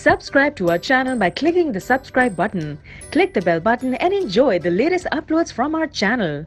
Subscribe to our channel by clicking the subscribe button. Click the bell button and enjoy the latest uploads from our channel.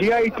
GIT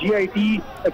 GIT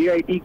GIT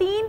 3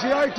GIT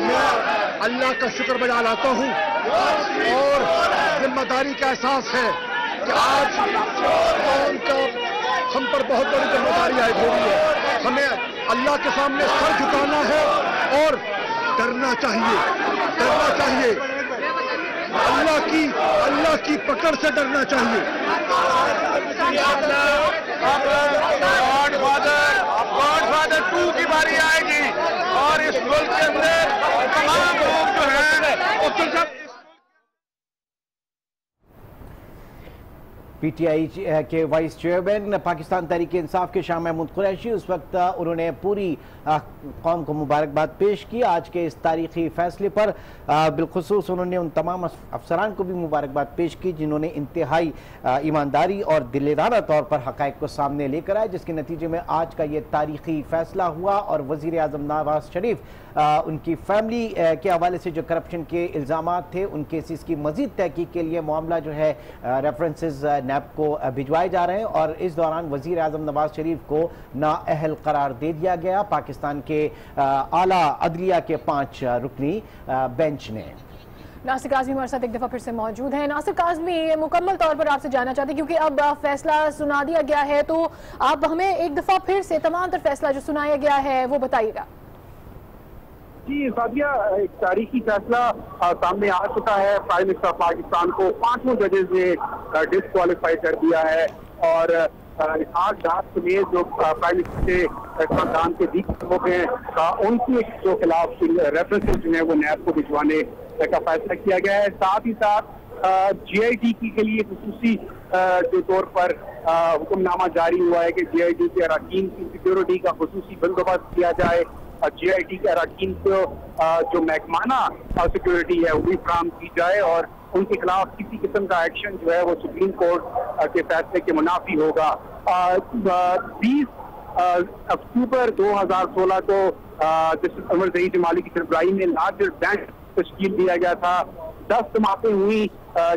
میں اللہ کا شکر بجا لاتا ہوں اور ذمہ داری کا احساس ہے کہ آج قوم کا ہم پر بہت بڑی ذمہ داری عائد ہو رہی ہے. ہمیں اللہ کے سامنے سر جھکانا ہے اور ڈرنا چاہیے. اللہ کی پکڑ سے ڈرنا چاہیے. گاڈ فادر 2 کی باری آئے گی اور اس ملک کے اندر تمام لوگ جو ہیں پی ٹی آئی کے وائس چیئرمین پاکستان تحریک انصاف کے شاہ محمود قریشی اس وقت انہوں نے پوری قوم کو مبارکباد پیش کی آج کے اس تاریخی فیصلے پر. بالخصوص انہوں نے ان تمام افسران کو بھی مبارکباد پیش کی جنہوں نے انتہائی ایمانداری اور دلدارہ طور پر حقائق کو سامنے لے کر آئے, جس کے نتیجے میں آج کا یہ تاریخی فیصلہ ہوا. اور وزیر اعظم نواز شریف ان کی فیملی کے حوالے سے جو کرپشن کے الزامات تھے ان کیسز کی مزید تحقیق کے لیے معاملہ جو ہے ریفرنسز نیب کو بھجوائے جا رہے ہیں اور اس دوران وزیر اعظم نواز شریف کو نااہل قرار دے دیا گیا پاکستان کے اعلیٰ عدلیہ کے 5 رکنی بینچ نے. ناصر کاظمی ہمارے ساتھ ایک دفعہ پھر سے موجود ہیں. ناصر کاظمی, مکمل طور پر آپ سے جاننا چاہتے ہیں کیونکہ اب فیصلہ سنا دیا گیا ہے, تو آپ ہمیں ایک دفعہ پھر سے تمام تر فیصلہ جو سنایا گیا ہے وہ بتائیے گا. جی سادیہ, ایک تاریخی فیصلہ سامنے آ چکا ہے. پرائم منسٹر پاکستان کو 5 ججز نے ڈسکوالیفائی کر دیا ہے اور اسحاق ڈار سمیت جو پرائم منسٹر کے خاندان کے دیگر لوگ ہیں ان کے جو خلاف ریفرنسز جو ہیں وہ نیب کو بھجوانے کا فیصلہ کیا گیا ہے. ساتھ ہی ساتھ جی آئی ٹی کے لیے خصوصی جو طور پر حکم نامہ جاری ہوا ہے کہ جی آئی ٹی کے اراکین کی سیکیورٹی کا خصوصی بندوبست کیا جائے. جی آئی ٹی کے اراکین کو جو محکمانہ سیکیورٹی ہے وہ بھی فراہم کی جائے اور ان کے خلاف کسی قسم کا ایکشن جو ہے وہ سپریم کورٹ کے فیصلے کے منافی ہوگا. 20 اکتوبر 2016 کو جسٹس انور ظہیر جمالی کی سربراہی میں لارجر بینچ تشکیل دیا گیا تھا. 10 سماعتیں ہوئی.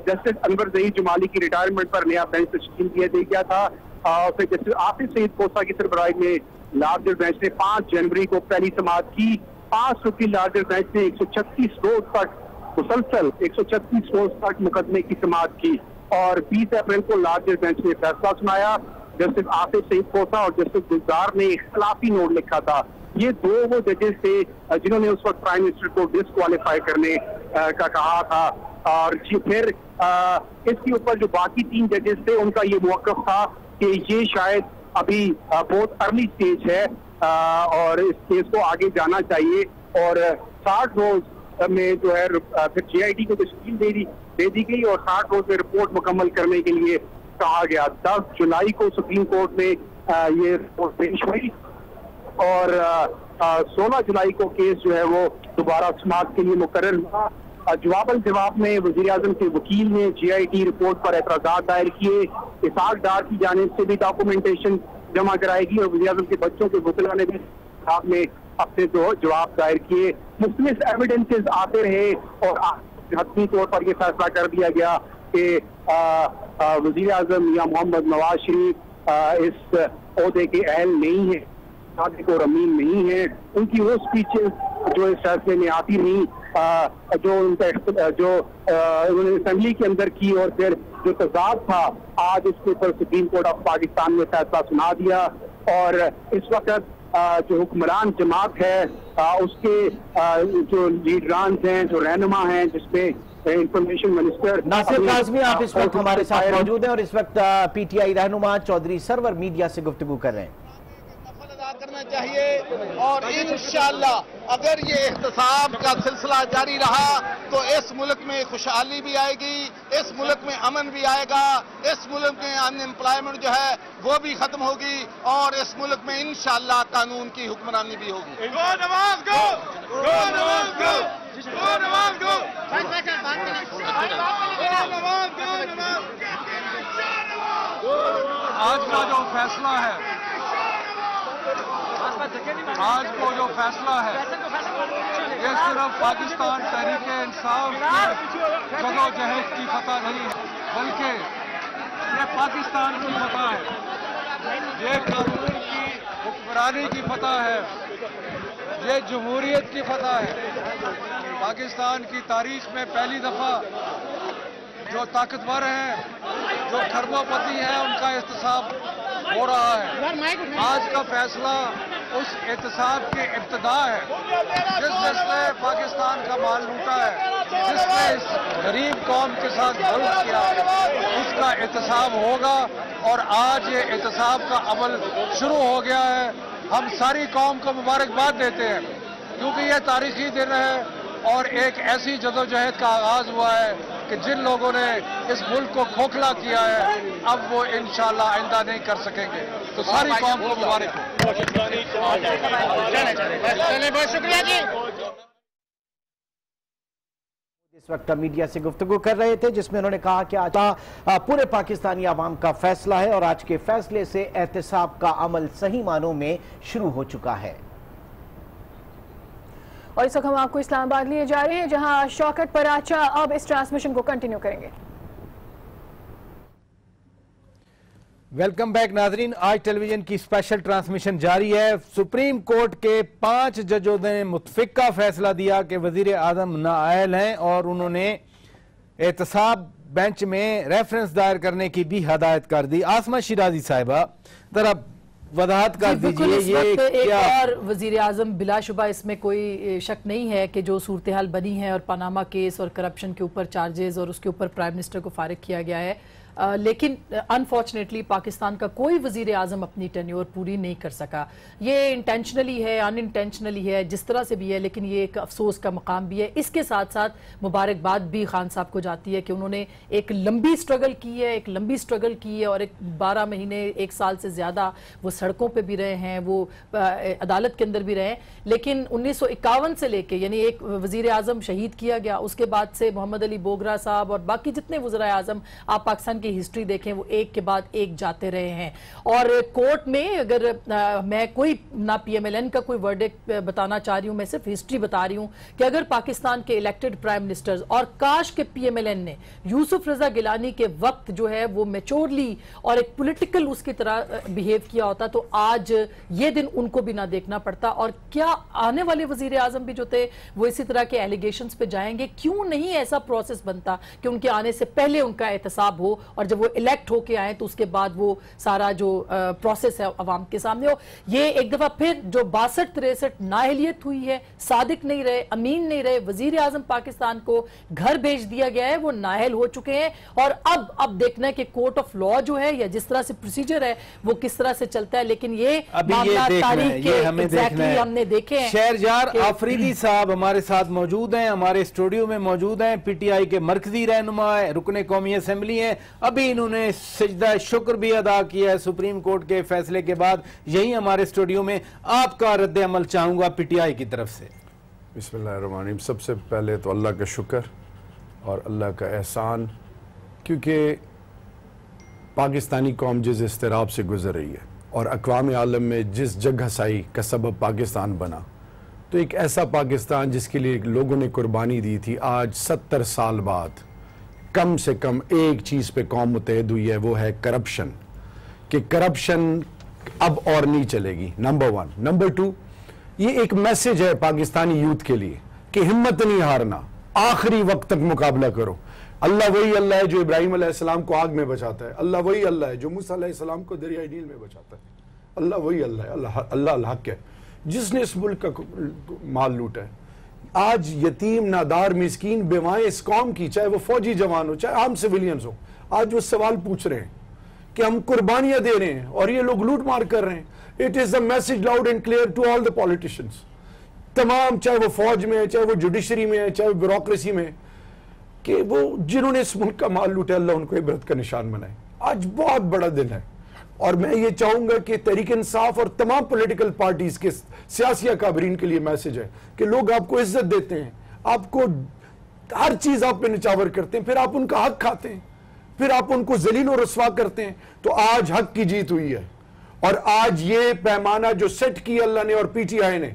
جسٹس انور ظہیر جمالی کی ریٹائرمنٹ پر نیا بینچ تشکیل دیا گیا تھا اور پھر جسٹس آصف سعید کوسہ کی سربراہی میں لارجر بینچ نے 5 جنوری کو پہلی سماعت کی. 5 رکنی لارجر بینچ نے 136 روز تک مسلسل 136 روز تک مقدمے کی سماعت کی اور 20 اپریل کو لارجر بینچ نے فیصلہ سنایا. جسٹس آصف سعید کوسہ اور جسٹس گلزار نے اختلافی نوٹ لکھا تھا. یہ 2 وہ ججز تھے جنہوں نے اس وقت پرائم منسٹر کو ڈسکوالیفائی کرنے کا کہا تھا اور پھر اس کے اوپر جو باقی 3 ججز تھے ان کا یہ موقف تھا کہ یہ شاید ابھی بہت ارلی سٹیج ہے اور اس کیس کو آگے جانا چاہیے اور 60 روز میں جو ہے پھر جی آئی ٹی کو تشکیل دے دی گئی اور 60 روز میں رپورٹ مکمل کرنے کے لیے کہا گیا. 10 جولائی کو سپریم کورٹ میں یہ رپورٹ پیش ہوئی اور 16 جولائی کو کیس جو ہے وہ دوبارہ سماعت کے لیے مقرر ہوا. جواب الجواب میں وزیر اعظم کے وکیل نے جی آئی ٹی رپورٹ پر اعتراضات دائر کیے. اسحاق ڈار کی جانب سے بھی ڈاکومنٹیشن جمع کرائے گی اور وزیر اعظم کے بچوں کے وکلا نے بھی میں اپنے جواب دائر کیے. مختلف ایویڈنسز آتے رہے اور حتمی طور پر یہ فیصلہ کر دیا گیا کہ وزیر اعظم میاں محمد نواز شریف اس عہدے کے اہل نہیں ہیں, صادق اور امین نہیں ہیں. ان کی وہ اسپیچز جو اس فیصلے میں آتی نہیں جو انہوں نے اسمبلی کے اندر کی اور پھر جو تضاد تھا آج اس کے اوپر سپریم کورٹ آف پاکستان نے فیصلہ سنا دیا اور اس وقت جو حکمران جماعت ہے اس کے جو لیڈران ہیں جو رہنما ہیں جس میں انفارمیشن منسٹر ناصر کاظمی آپ اس وقت ہمارے ساتھ موجود ہیں اور اس وقت پی ٹی آئی رہنما چودھری سرور میڈیا سے گفتگو کر رہے ہیں. کرنا چاہیے اور انشاءاللہ اگر یہ احتساب کا سلسلہ جاری رہا تو اس ملک میں خوشحالی بھی آئے گی, اس ملک میں امن بھی آئے گا, اس ملک میں ان امپلائمنٹ جو ہے وہ بھی ختم ہوگی اور اس ملک میں انشاءاللہ قانون کی حکمرانی بھی ہوگی. آج کا جو فیصلہ ہے آج کو جو فیصلہ ہے یہ صرف پاکستان تحریک انصاف کی جدوجہد کی فتح نہیں ہے بلکہ یہ پاکستان کی فتح ہے. یہ قانون کی حکمرانی کی فتح ہے، یہ جمہوریت کی فتح ہے۔ پاکستان کی تاریخ میں پہلی دفعہ جو طاقتور ہیں، جو کھربوں پتی ہیں، ان کا احتساب ہو رہا ہے۔ آج کا فیصلہ اس احتساب کی ابتدا ہے۔ جس جس نے پاکستان کا مال لوٹا ہے، جس نے اس غریب قوم کے ساتھ ظلم کیا ہے، اس کا احتساب ہوگا، اور آج یہ احتساب کا عمل شروع ہو گیا ہے۔ ہم ساری قوم کو مبارکباد دیتے ہیں، کیونکہ یہ تاریخی دن ہے اور ایک ایسی جدوجہد کا آغاز ہوا ہے کہ جن لوگوں نے اس ملک کو کھوکھلا کیا ہے، اب وہ انشاءاللہ آئندہ نہیں کر سکیں گے۔ تو ساری قوم کو مبارک ہو۔ بہت شکریہ جی۔ اس وقت میڈیا سے گفتگو کر رہے تھے، جس میں انہوں نے کہا کہ آج پورے پاکستانی عوام کا فیصلہ ہے اور آج کے فیصلے سے احتساب کا عمل صحیح معنوں میں شروع ہو چکا ہے۔ اور اس وقت ہم آپ کو اسلام آباد لیے جا رہے ہیں، جہاں شوکت پراچا اب اس ٹرانسمیشن کو کنٹینیو کریں گے۔ ویلکم بیک ناظرین، آج ٹیلی ویژن کی اسپیشل ٹرانسمیشن جاری ہے۔ سپریم کورٹ کے 5 ججوں نے متفقہ فیصلہ دیا کہ وزیر اعظم نااہل ہیں، اور انہوں نے احتساب بینچ میں ریفرنس دائر کرنے کی بھی ہدایت کر دی۔ آسمہ شیرازی صاحبہ ذرا وضاحت کر دیجئے، یہ ایک اور وزیر اعظم بلا شبہ اس میں کوئی شک نہیں ہے کہ جو صورتحال بنی ہے اور پاناما کیس اور کرپشن کے اوپر چارجز اور اس کے اوپر پرائم منسٹر کو فارغ کیا گیا ہے، لیکن انفارچونیٹلی پاکستان کا کوئی وزیر اعظم اپنی ٹینیور پوری نہیں کر سکا۔ یہ انٹینشنلی ہے، ان انٹینشنلی ہے، جس طرح سے بھی ہے، لیکن یہ ایک افسوس کا مقام بھی ہے۔ اس کے ساتھ ساتھ مبارکباد بھی خان صاحب کو جاتی ہے کہ انہوں نے ایک لمبی سٹرگل کی ہے اور ایک 12 مہینے 1 سال سے زیادہ وہ سڑکوں پہ بھی رہے ہیں، وہ عدالت کے اندر بھی رہے ہیں، لیکن 1951 سے لے کے، یعنی ایک وزیر اعظم شہید کیا گیا، اس کے بعد سے محمد علی بوگرا صاحب اور باقی جتنے وزراء اعظم آپ پاکستان کی ہسٹری دیکھیں، وہ ایک کے بعد ایک جاتے رہے ہیں۔ اور کورٹ میں اگر میں کوئی نہ پی ایم ایل این کا کوئی ورڈکٹ بتانا چاہ رہی ہوں، میں صرف ہسٹری بتا رہی ہوں کہ اگر پاکستان کے الیکٹڈ پرائم منسٹرز، اور کاش کے پی ایم ایل این نے یوسف رضا گیلانی کے وقت جو ہے وہ میچورلی اور ایک پولیٹیکل اس کی طرح بیہیو کیا ہوتا، تو آج یہ دن ان کو بھی نہ دیکھنا پڑتا۔ اور کیا آنے والے وزیر اعظم بھی جو تھے وہ اسی طرح کے ایلیگیشنز پہ جائیں گے؟ کیوں نہیں ایسا پروسیس بنتا کہ ان کے آنے سے پہلے ان کا احتساب ہو، اور جب وہ الیکٹ ہو کے آئیں تو اس کے بعد وہ سارا جو پروسیس ہے عوام کے سامنے ہو۔ یہ ایک دفعہ پھر جو 62-63 نااہلیت ہوئی ہے، صادق نہیں رہے، امین نہیں رہے، وزیر اعظم پاکستان کو گھر بھیج دیا گیا ہے، وہ نااہل ہو چکے ہیں، اور اب دیکھنا ہے کہ کورٹ آف لا جو ہے یا جس طرح سے پروسیجر ہے وہ کس طرح سے چلتا ہے۔ لیکن یہ معاملات تاریخ کے ایگزیکٹلی ہم نے دیکھے ہیں۔ شہرجار آفریدی صاحب ہمارے ساتھ موجود ہیں، ہمارے اسٹوڈیو میں موجود ہیں، پی ٹی آئی کے مرکزی رہنما ہیں، رکن قومی اسمبلی ہیں، ابھی انہوں نے سجدہ شکر بھی ادا کیا ہے سپریم کورٹ کے فیصلے کے بعد۔ یہی ہمارے اسٹوڈیو میں آپ کا رد عمل چاہوں گا پی ٹی آئی کی طرف سے۔ بسم اللہ الرحمن الرحیم۔ سب سے پہلے تو اللہ کا شکر اور اللہ کا احسان، کیونکہ پاکستانی قوم جس اضطراب سے گزر رہی ہے اور اقوام عالم میں جس جگ ہسائی کا سبب پاکستان بنا، تو ایک ایسا پاکستان جس کے لیے لوگوں نے قربانی دی تھی، آج 70 سال بعد کم سے کم ایک چیز پہ قوم متحد ہوئی ہے، وہ ہے کرپشن، کہ کرپشن اب اور نہیں چلے گی، نمبر 1۔ نمبر 2، یہ ایک میسج ہے پاکستانی یوتھ کے لیے کہ ہمت نہیں ہارنا، آخری وقت تک مقابلہ کرو۔ اللہ وہی اللہ ہے جو ابراہیم علیہ السلام کو آگ میں بچاتا ہے، اللہ وہی اللہ ہے جو موسیٰ علیہ السلام کو دریائے نیل میں بچاتا ہے، اللہ وہی اللہ ہے، اللہ الحق ہے جس نے اس ملک کا مال لوٹا ہے۔ آج یتیم، نادار، مسکین، بیوائیں اس قوم کی، چاہے وہ فوجی جوان ہو چاہے عام سویلینز ہو، آج وہ سوال پوچھ رہے ہیں کہ ہم قربانیاں دے رہے ہیں اور یہ لوگ لوٹ مار کر رہے ہیں۔ It is a message loud and clear to all the politicians, تمام، چاہے وہ فوج میں ہے، چاہے وہ جوڈیشری میں ہے، چاہے وہ بیوروکریسی میں، کہ وہ جنہوں نے اس ملک کا مال لوٹا، اللہ ان کو عبرت کا نشان بنائے۔ آج بہت بڑا دن ہے، اور میں یہ چاہوں گا کہ تحریک انصاف اور تمام پولیٹیکل پارٹیز کے سیاسی اکابرین کے لیے میسج ہے کہ لوگ آپ کو عزت دیتے ہیں، آپ کو ہر چیز آپ پہ نچاور کرتے ہیں، پھر آپ ان کا حق کھاتے ہیں، پھر آپ ان کو ذلیل و رسوا کرتے ہیں۔ تو آج حق کی جیت ہوئی ہے، اور آج یہ پیمانہ جو سیٹ کی اللہ نے اور پی ٹی آئی نے،